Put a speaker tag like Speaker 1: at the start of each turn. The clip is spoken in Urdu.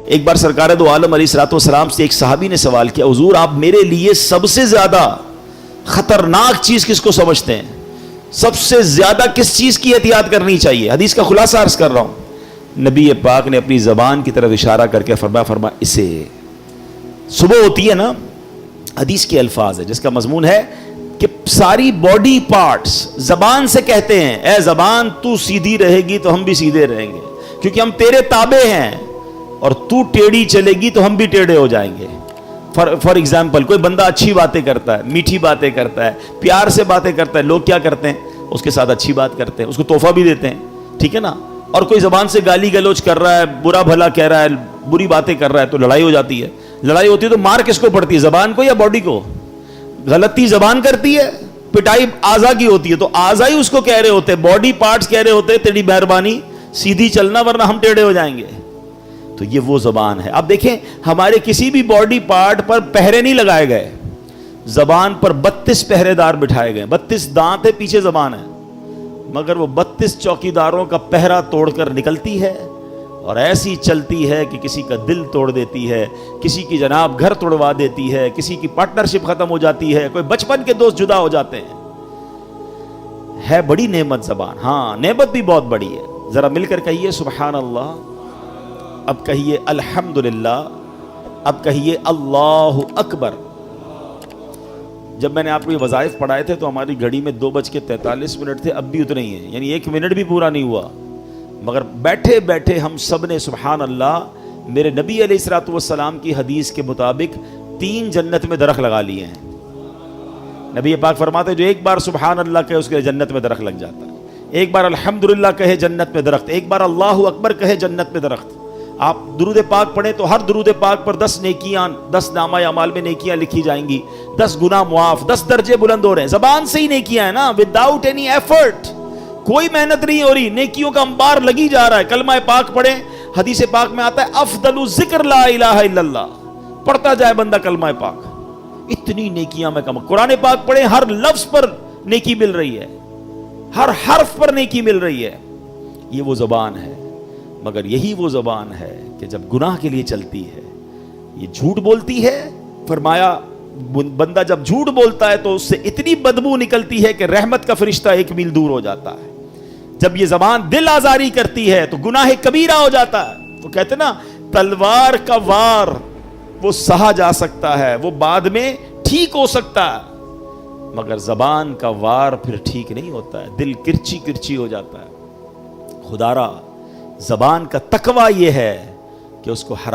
Speaker 1: ایک بار سرکار دو عالم علیہ الصلوۃ والسلام سے ایک صحابی نے سوال کیا، حضور آپ میرے لیے سب سے زیادہ خطرناک چیز کس کو سمجھتے ہیں؟ سب سے زیادہ کس چیز کی احتیاط کرنی چاہیے؟ حدیث کا خلاصہ عرض کر رہا ہوں۔ نبی پاک نے اپنی زبان کی طرف اشارہ کر کے فرمایا اسے صبح ہوتی ہے نا، حدیث کے الفاظ ہے جس کا مضمون ہے کہ ساری باڈی پارٹس زبان سے کہتے ہیں اے زبان تو سیدھی رہے گی تو ہم بھی سیدھے رہیں گے، کیونکہ ہم تیرے تابع ہیں، اور تو ٹیڑھی چلے گی تو ہم بھی ٹیڑھے ہو جائیں گے۔ فار ایگزامپل کوئی بندہ اچھی باتیں کرتا ہے، میٹھی باتیں کرتا ہے، پیار سے باتیں کرتا ہے، لوگ کیا کرتے ہیں؟ اس کے ساتھ اچھی بات کرتے ہیں، اس کو تحفہ بھی دیتے ہیں، ٹھیک ہے نا؟ اور کوئی زبان سے گالی گلوچ کر رہا ہے، برا بھلا کہہ رہا ہے، بری باتیں کر رہا ہے، تو لڑائی ہو جاتی ہے۔ لڑائی ہوتی ہے تو مار کس کو پڑتی ہے؟ زبان کو یا باڈی کو؟ غلطی زبان کرتی ہے، پٹائی اعضا کی ہوتی ہے، تو اعضا ہی اس کو کہہ رہے ہوتے ہیں، باڈی پارٹس کہہ رہے ہوتے ہیں تیری مہربانی سیدھی چلنا ورنہ ہم ٹیڑھے ہو جائیں گے۔ تو یہ وہ زبان ہے۔ اب دیکھیں ہمارے کسی بھی باڈی پارٹ پر پہرے نہیں لگائے گئے، زبان پر 32 پہرے دار بٹھائے گئے، 32 دانت ہے، پیچھے زبان ہے، مگر وہ 32 چوکیداروں کا پہرا توڑ کر نکلتی ہے اور ایسی چلتی ہے کہ کسی کا دل توڑ دیتی ہے، کسی کی جناب گھر توڑوا دیتی ہے، کسی کی پارٹنرشپ ختم ہو جاتی ہے، کوئی بچپن کے دوست جدا ہو جاتے ہیں۔ ہے بڑی نعمت زبان، ہاں نعمت بھی بہت بڑی ہے۔ ذرا مل کر کہیے سبحان اللہ، اب کہیے الحمدللہ، اب کہیے اللہ اکبر۔ جب میں نے آپ کو یہ وظائف پڑھائے تھے تو ہماری گھڑی میں 2:43 تھے، اب بھی اتنے ہی ہیں، یعنی 1 منٹ بھی پورا نہیں ہوا، مگر بیٹھے بیٹھے ہم سب نے سبحان اللہ میرے نبی علیہ الصلوۃ والسلام کی حدیث کے مطابق 3 جنت میں درخت لگا لیے ہیں۔ نبی پاک فرماتے جو ایک بار سبحان اللہ کہے اس کے جنت میں درخت لگ جاتا ہے، ایک بار الحمدللہ کہے جنت میں درخت، ایک بار اللہ اکبر کہے جنت میں درخت۔ آپ درود پاک پڑھیں تو ہر درود پاک پر 10 نیکیاں، 10 نامہ اعمال میں نیکیاں لکھی جائیں گی، 10 گناہ معاف، 10 درجے بلند ہو رہے ہیں۔ زبان سے ہی نیکیاں ہیں نا، وداؤٹ اینی ایفرٹ، کوئی محنت نہیں ہو رہی، نیکیوں کا انبار لگی جا رہا ہے۔ کلمہ پاک پڑھیں، حدیث پاک میں آتا ہے افضل ذکر لا الہ الا اللہ، پڑھتا جائے بندہ کلمہ پاک، اتنی نیکیاں میں کم۔ قرآن پاک پڑھیں، ہر لفظ پر نیکی مل رہی ہے، ہر حرف پر نیکی مل رہی ہے۔ یہ وہ زبان ہے، مگر یہی وہ زبان ہے کہ جب گناہ کے لیے چلتی ہے یہ جھوٹ بولتی ہے۔ فرمایا بندہ جب جھوٹ بولتا ہے تو اس سے اتنی بدبو نکلتی ہے کہ رحمت کا فرشتہ 1 میل دور ہو جاتا ہے۔ جب یہ زبان دل آزاری کرتی ہے تو گناہ کبیرہ ہو جاتا ہے۔ وہ کہتے ہیں نا تلوار کا وار وہ سہا جا سکتا ہے، وہ بعد میں ٹھیک ہو سکتا ہے، مگر زبان کا وار پھر ٹھیک نہیں ہوتا ہے، دل کرچی کرچی ہو جاتا ہے۔ خدا را زبان کا تقوی یہ ہے کہ اس کو حرام